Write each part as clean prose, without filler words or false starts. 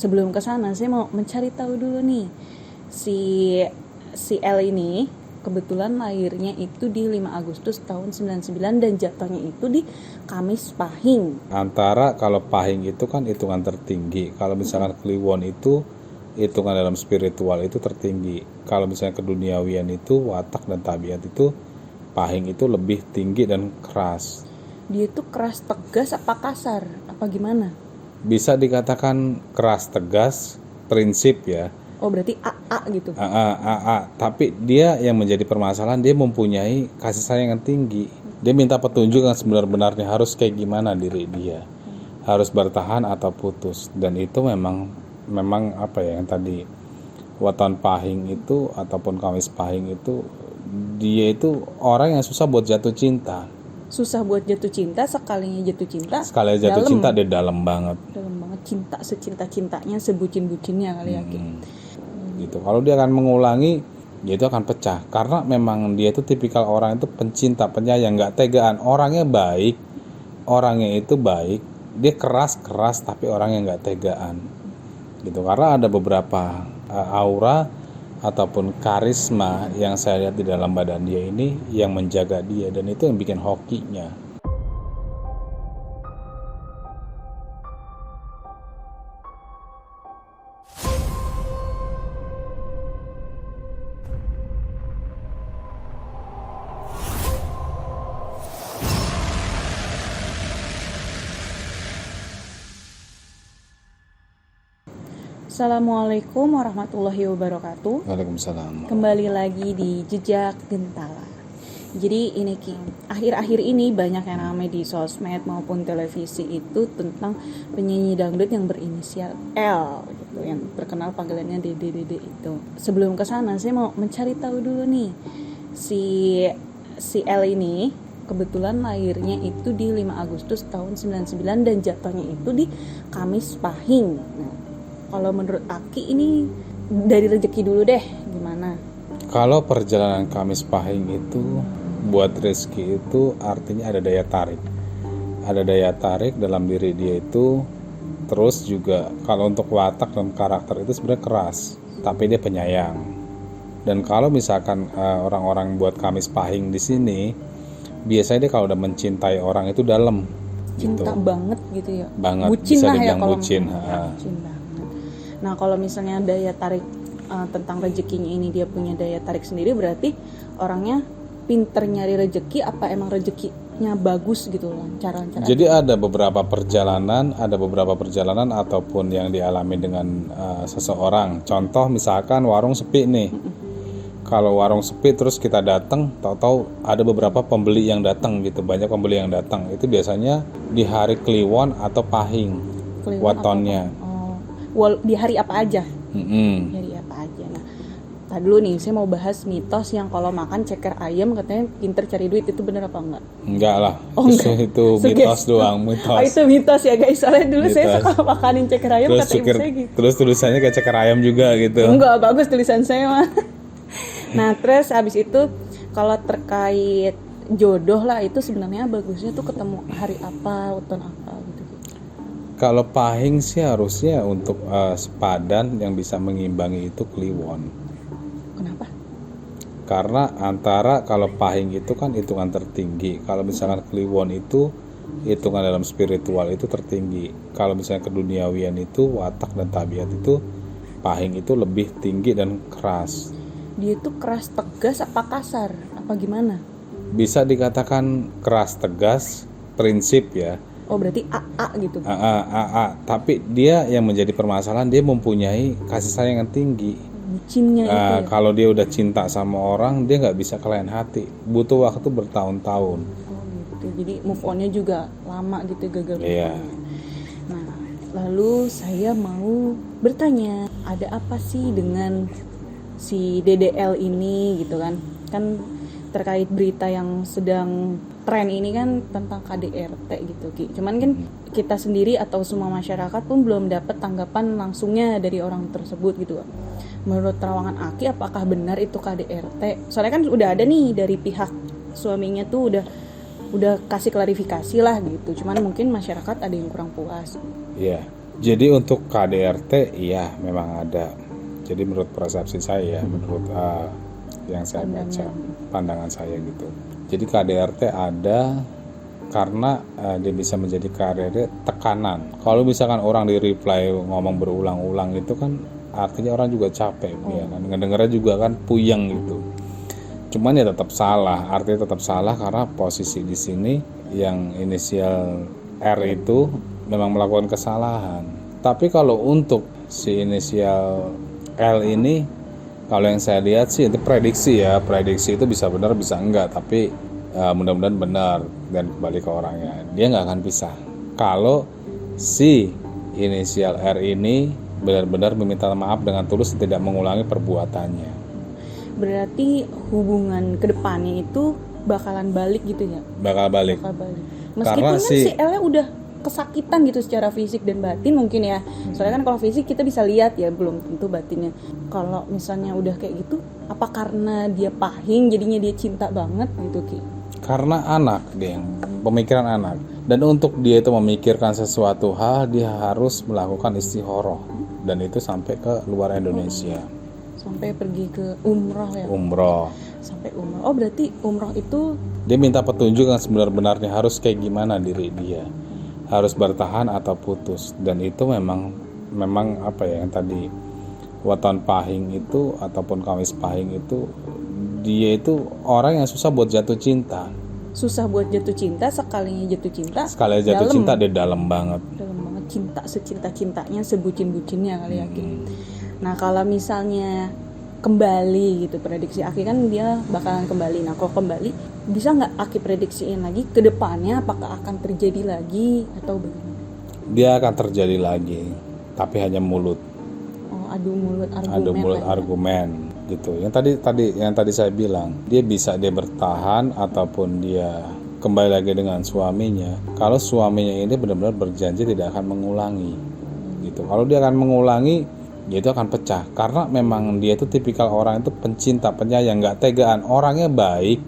sebelum ke sana saya mau mencari tahu dulu nih. Si L ini kebetulan lahirnya itu di 5 Agustus tahun 99 dan jatuhnya itu di Kamis Pahing. Antara kalau Pahing itu kan hitungan tertinggi, kalau misalkan Kliwon itu hitungan dalam spiritual itu tertinggi. Kalau misalnya keduniawian itu watak dan tabiat itu Pahing itu lebih tinggi dan keras. Dia itu keras tegas apa kasar apa gimana? Bisa dikatakan keras tegas, prinsip ya. Oh berarti AA gitu. Tapi dia yang menjadi permasalahan, dia mempunyai kasih sayang yang tinggi. Dia minta petunjuk yang sebenar-benarnya harus kayak gimana diri dia. Harus bertahan atau putus. Dan itu memang apa ya yang tadi Waton Pahing itu ataupun Kamis Pahing itu, dia itu orang yang susah buat jatuh cinta. Susah buat jatuh cinta, sekalinya jatuh cinta. Sekali jatuh dalam. cinta dia dalam banget. Dalam banget, cinta secinta-cintanya, sebucin-bucinnya kali ya. Gitu. Kalau dia akan mengulangi, dia itu akan pecah. Karena memang dia itu tipikal orang itu pencinta, penyayang, nggak tegaan. Orangnya baik, orangnya itu baik. Dia keras tapi orangnya nggak tegaan. Gitu. Karena ada beberapa aura ataupun karisma yang saya lihat di dalam badan dia ini yang menjaga dia, dan itu yang bikin hokinya. Assalamualaikum warahmatullahi wabarakatuh. Waalaikumsalam. Kembali lagi di Jejak Gentala. Jadi ini Ki, akhir-akhir ini banyak yang ramai di sosmed maupun televisi itu tentang penyanyi dangdut yang berinisial L gitu, yang terkenal panggilannya Dede itu. Sebelum ke sana saya mau mencari tahu dulu nih. Si L ini kebetulan lahirnya itu di 5 Agustus tahun 99 dan jatuhnya itu di Kamis Pahing. Nah, kalau menurut Aki ini dari rezeki dulu deh, gimana? Kalau perjalanan Kamis Pahing itu buat rezeki itu artinya ada daya tarik. Ada daya tarik dalam diri dia itu. Terus juga kalau untuk watak dan karakter itu sebenarnya keras, tapi dia penyayang. Dan kalau misalkan orang-orang buat Kamis Pahing di sini, biasanya dia kalau udah mencintai orang itu dalam. Cinta gitu. Banget gitu ya. Banget, bucin bisa lah ya dibilang kalau bucin. Bucin banget. Nah kalau misalnya daya tarik tentang rezekinya ini dia punya daya tarik sendiri, berarti orangnya pinter nyari rezeki apa emang rezekinya bagus gitu loh, lancar-lancar. Jadi ada beberapa perjalanan ataupun yang dialami dengan seseorang. Contoh misalkan warung sepi nih. Kalau warung sepi terus kita datang, tahu-tahu ada beberapa pembeli yang datang gitu, banyak pembeli yang datang. Itu biasanya di hari Kliwon atau Pahing, watonnya. Di hari apa aja? Di hari apa aja. Nah, tadi dulu nih saya mau bahas mitos yang kalau makan ceker ayam katanya pinter cari duit, itu bener apa enggak? Enggak lah. Oh, enggak. Itu mitos doang, mitos. Oh, itu mitos ya guys. Soalnya dulu mitos. saya suka makanin ceker ayam, kata ibu saya gitu. Terus tulisannya kayak ceker ayam juga gitu. Enggak, bagus tulisan saya mah. Nah, terus habis itu kalau terkait jodoh lah, itu sebenarnya bagusnya tuh ketemu hari apa, weton apa gitu. Kalau Pahing sih harusnya untuk sepadan yang bisa mengimbangi itu Kliwon. Kenapa? Karena antara kalau Pahing itu kan hitungan tertinggi, kalau misalkan Kliwon itu hitungan dalam spiritual itu tertinggi. Kalau misalnya keduniawian itu watak dan tabiat itu Pahing itu lebih tinggi dan keras. Dia itu keras tegas apa kasar apa gimana? Bisa dikatakan keras tegas, prinsip ya. Oh berarti AA gitu. Tapi dia yang menjadi permasalahan, dia mempunyai kasih sayang yang tinggi. Bucinnya itu ya? Kalau dia udah cinta sama orang, dia nggak bisa kelain hati, butuh waktu bertahun-tahun. Oh gitu, jadi move onnya juga lama gitu, gagal. Iya. Nah lalu saya mau bertanya, ada apa sih dengan si DDL ini gitu kan terkait berita yang sedang tren ini kan tentang KDRT gitu Ki. Cuman kan kita sendiri atau semua masyarakat pun belum dapat tanggapan langsungnya dari orang tersebut gitu. Menurut terawangan Aki, apakah benar itu KDRT? Soalnya kan udah ada nih dari pihak suaminya tuh udah kasih klarifikasi lah gitu. Cuman mungkin masyarakat ada yang kurang puas. Iya. Jadi untuk KDRT iya memang ada. Jadi menurut persepsi saya, menurut yang saya baca, pandangan saya gitu. Jadi KDRT ada karena dia bisa menjadi KDRT tekanan. Kalau misalkan orang di reply ngomong berulang-ulang itu kan artinya orang juga capek, ya kan. Ngedengernya juga kan puyeng gitu. Cuman ya tetap salah, artinya tetap salah karena posisi di sini yang inisial R itu memang melakukan kesalahan. Tapi kalau untuk si inisial L ini, kalau yang saya lihat sih itu prediksi ya, prediksi itu bisa benar bisa enggak, tapi mudah-mudahan benar dan kembali ke orangnya. Dia nggak akan pisah. Kalau si inisial R ini benar-benar meminta maaf dengan tulus dan tidak mengulangi perbuatannya. Berarti hubungan kedepannya itu bakalan balik gitu ya? Bakal balik. Meskipun Karena kan si L-nya udah kesakitan gitu secara fisik dan batin mungkin ya. Soalnya kan kalau fisik kita bisa lihat ya, belum tentu batinnya. Kalau misalnya udah kayak gitu, apa karena dia pahing jadinya dia cinta banget gitu Ki? Karena anak dia, pemikiran anak. Dan untuk dia itu memikirkan sesuatu hal, dia harus melakukan istikharah. Dan itu sampai ke luar Indonesia. Sampai pergi ke umroh ya? Umroh. Sampai umroh. Oh berarti umroh itu Dia minta petunjuk yang sebenar-benarnya harus kayak gimana diri dia. Harus bertahan atau putus. Dan itu memang apa ya yang tadi waton pahing itu ataupun kamis pahing itu, dia itu orang yang susah buat jatuh cinta. susah buat jatuh cinta, sekalinya jatuh cinta. Sekali jatuh dalam. cinta dia dalam banget. Dalam banget, cinta secinta-cintanya, sebucin-bucinnya kali yakin. Nah kalau misalnya kembali gitu, prediksi Aki kan dia bakalan kembali. Nah kalau kembali, bisa nggak Aki prediksiin lagi ke depannya apakah akan terjadi lagi atau bagaimana? Dia akan terjadi lagi, tapi hanya mulut. Oh, adu mulut argumen. Adu mulut lah ya. argumen gitu. Yang tadi saya bilang, dia bisa dia bertahan ataupun dia kembali lagi dengan suaminya. Kalau suaminya ini benar-benar berjanji tidak akan mengulangi gitu. Kalau dia akan mengulangi, dia itu akan pecah karena memang dia itu tipikal orang itu pencinta, penyayang, nggak tegaan. Orangnya baik,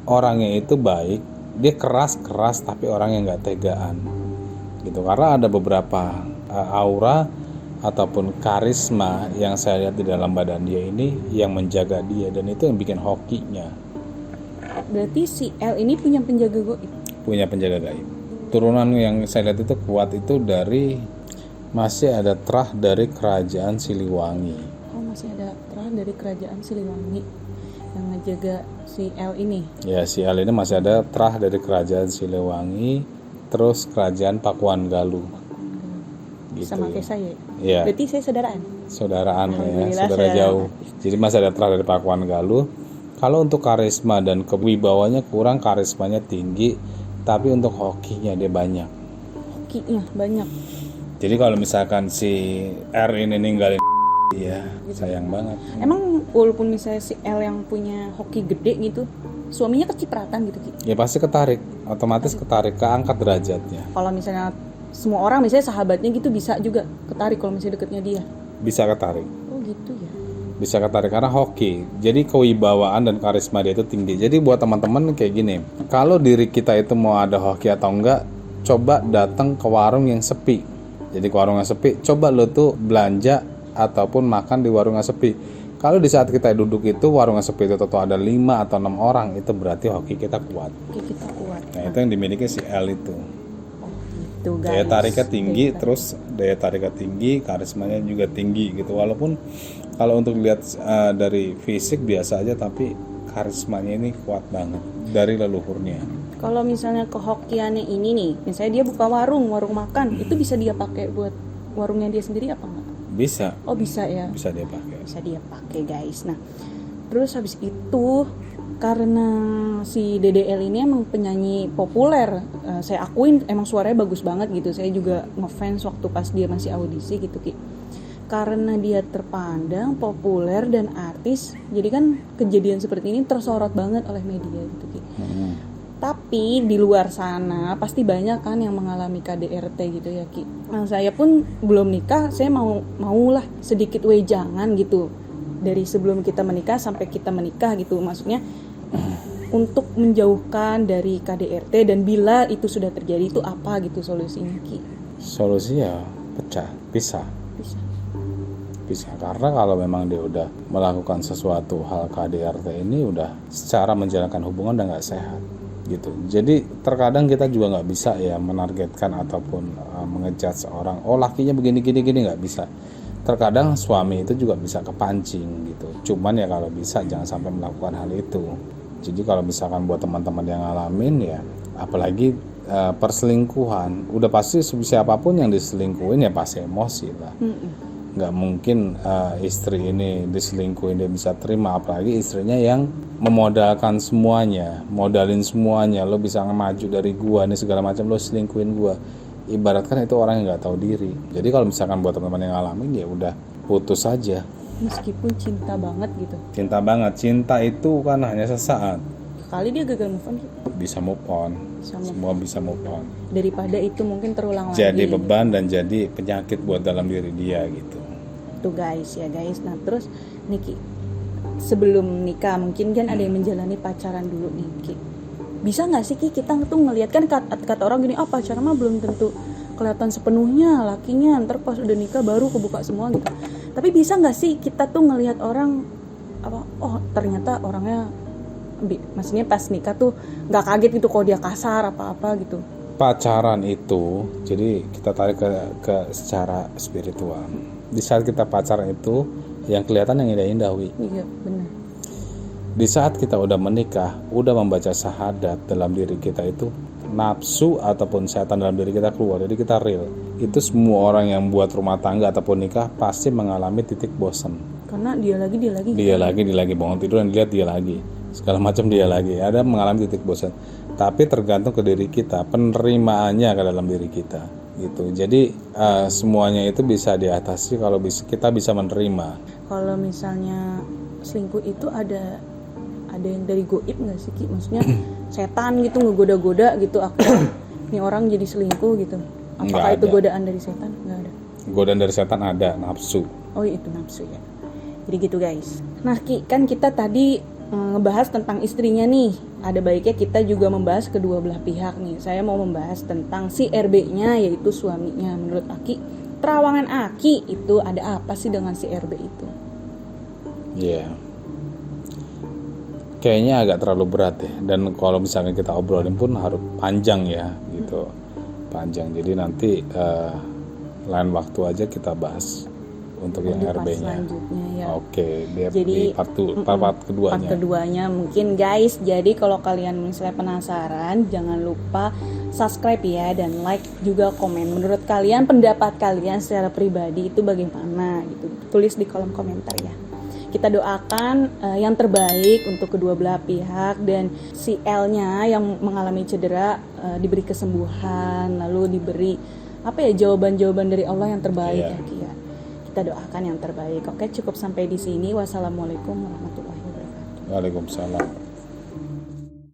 orangnya itu baik, dia keras tapi orangnya nggak tegaan gitu. Karena ada beberapa aura ataupun karisma yang saya lihat di dalam badan dia ini yang menjaga dia, dan itu yang bikin hokinya. Berarti si L ini punya penjaga gaib. Punya penjaga gaib. Turunan yang saya lihat itu kuat itu dari masih ada terah dari kerajaan Siliwangi. Oh masih ada terah dari kerajaan Siliwangi yang ngejaga si L ini. Ya, si L ini masih ada terah dari kerajaan Siliwangi, terus kerajaan Pakuan Galuh. Gitu. Sama kayak saya. Iya. Berarti saya saudaraan. Saudaraan ya, Alhamdulillah, saudara jauh. Jadi masih ada terah dari Pakuan Galuh. Kalau untuk karisma dan kewibawanya kurang, karismanya tinggi, tapi untuk hokinya dia banyak. Hokinya banyak. Jadi kalau misalkan si R ini ninggalin, ya sayang banget. Emang walaupun misalnya si L yang punya hoki gede gitu, suaminya kecipratan gitu Ki? Ya pasti ketarik, otomatis ketarik, keangkat derajatnya. Kalau misalnya semua orang misalnya sahabatnya gitu bisa juga ketarik kalau misalnya deketnya dia. Bisa ketarik. Oh gitu ya. Bisa ketarik karena hoki. Jadi kewibawaan dan karisma dia itu tinggi. Jadi buat teman-teman kayak gini, kalau diri kita itu mau ada hoki atau enggak, coba datang ke warung yang sepi. Jadi ke warung yang sepi, coba lo tuh belanja ataupun makan di warung yang sepi. Kalau di saat kita duduk itu warung yang sepi itu ada 5 atau 6 orang, itu berarti hoki kita kuat. Hoki kita kuat. Nah itu yang dimiliki si L itu. Gitu guys. Daya tariknya tinggi, terus daya tariknya tinggi, karismanya juga tinggi gitu. Walaupun kalau untuk lihat dari fisik biasa aja, tapi karismanya ini kuat banget dari leluhurnya. Kalau misalnya kehokiannya ini nih, misalnya dia buka warung makan, itu bisa dia pakai buat warungnya dia sendiri apa enggak? Bisa. Oh bisa ya. Bisa dia pakai. Bisa dia pakai guys. Nah, terus habis itu karena si DDL ini emang penyanyi populer, saya akuin emang suaranya bagus banget gitu. Saya juga ngefans waktu pas dia masih audisi gitu Ki. Karena dia terpandang populer dan artis, jadi kan kejadian seperti ini tersorot banget oleh media gitu Ki. Tapi di luar sana pasti banyak kan yang mengalami KDRT gitu ya Ki. Nah, saya pun belum nikah, saya maulah sedikit wejangan gitu dari sebelum kita menikah sampai kita menikah gitu. Maksudnya untuk menjauhkan dari KDRT, dan bila itu sudah terjadi itu apa gitu solusinya Ki? Solusi ya pecah, pisah. Bisa. Karena kalau memang dia udah melakukan sesuatu hal KDRT ini udah secara menjalankan hubungan udah nggak sehat gitu. Jadi terkadang kita juga nggak bisa ya menargetkan ataupun mengejudge seorang, oh lakinya begini nggak bisa. Terkadang suami itu juga bisa kepancing gitu. Cuman ya kalau bisa jangan sampai melakukan hal itu. Jadi kalau misalkan buat teman-teman yang ngalamin ya, apalagi perselingkuhan, udah pasti siapapun yang diselingkuhin ya pasti emosi lah. Nggak mungkin istri ini diselingkuhin dia bisa terima, apalagi istrinya yang memodalkan semuanya, modalin semuanya, lo bisa maju dari gua nih segala macam, lo selingkuhin gua, ibaratkan itu orang yang nggak tahu diri. Jadi kalau misalkan buat teman-teman yang ngalamin ya udah putus saja. Meskipun cinta banget gitu, Cinta itu kan hanya sesaat, kali dia gagal move on gitu. bisa move on, semua bisa move on. Daripada itu mungkin terulang Jadi lagi beban dan jadi penyakit buat dalam diri dia gitu. tuh guys. Nah terus Niki, sebelum nikah mungkin kan ada yang menjalani pacaran dulu nih Ki. Bisa nggak sih Ki kita tuh ngelihat kan kata orang gini, pacaran mah belum tentu kelihatan sepenuhnya lakinya, ntar pas udah nikah baru kebuka semua gitu. Tapi bisa nggak sih kita tuh ngelihat orang ternyata orangnya, maksudnya pas nikah tuh nggak kaget gitu kalau dia kasar apa gitu. Pacaran itu, jadi kita tarik ke secara spiritual. Di saat kita pacaran itu yang kelihatan yang indah-indah, Wi. Iya benar. Di saat kita udah menikah, udah membaca syahadat dalam diri kita itu, nafsu ataupun setan dalam diri kita keluar, jadi kita real. Itu semua orang yang buat rumah tangga ataupun nikah pasti mengalami titik bosan. Karena dia lagi Bangun tidur dan dilihat dia lagi, segala macam dia lagi, ada mengalami titik bosan. Tapi tergantung ke diri kita, penerimaannya ke dalam diri kita gitu. Jadi semuanya itu bisa diatasi kalau kita bisa menerima. Kalau misalnya selingkuh itu ada yang dari goib nggak sih Ki? Maksudnya setan gitu ngegoda-goda gitu akhirnya nih orang jadi selingkuh gitu. Apakah itu godaan dari setan? Nggak ada. Godaan dari setan ada, nafsu. Oh itu nafsu ya. Jadi gitu guys. Nah Ki, kan kita tadi ngebahas tentang istrinya nih. Ada baiknya kita juga membahas kedua belah pihak nih. Saya mau membahas tentang si RB-nya, yaitu suaminya. Menurut Aki, terawangan Aki itu ada apa sih dengan si RB itu? Iya. Kayaknya agak terlalu berat ya. Dan kalau misalnya kita obrolin pun harus panjang ya gitu. Panjang. Jadi nanti lain waktu aja kita bahas untuk yang RB-nya. Ya. Oke, jadi di part keduanya. Part keduanya mungkin guys. Jadi kalau kalian misalnya penasaran, jangan lupa subscribe ya dan like juga komen. Menurut kalian, pendapat kalian secara pribadi itu bagaimana gitu. Tulis di kolom komentar ya. Kita doakan yang terbaik untuk kedua belah pihak dan si L-nya yang mengalami cedera diberi kesembuhan, lalu diberi jawaban-jawaban dari Allah yang terbaik ya Ki ya. Kita doakan yang terbaik. Oke, cukup sampai di sini. Wassalamualaikum warahmatullahi wabarakatuh. Waalaikumsalam.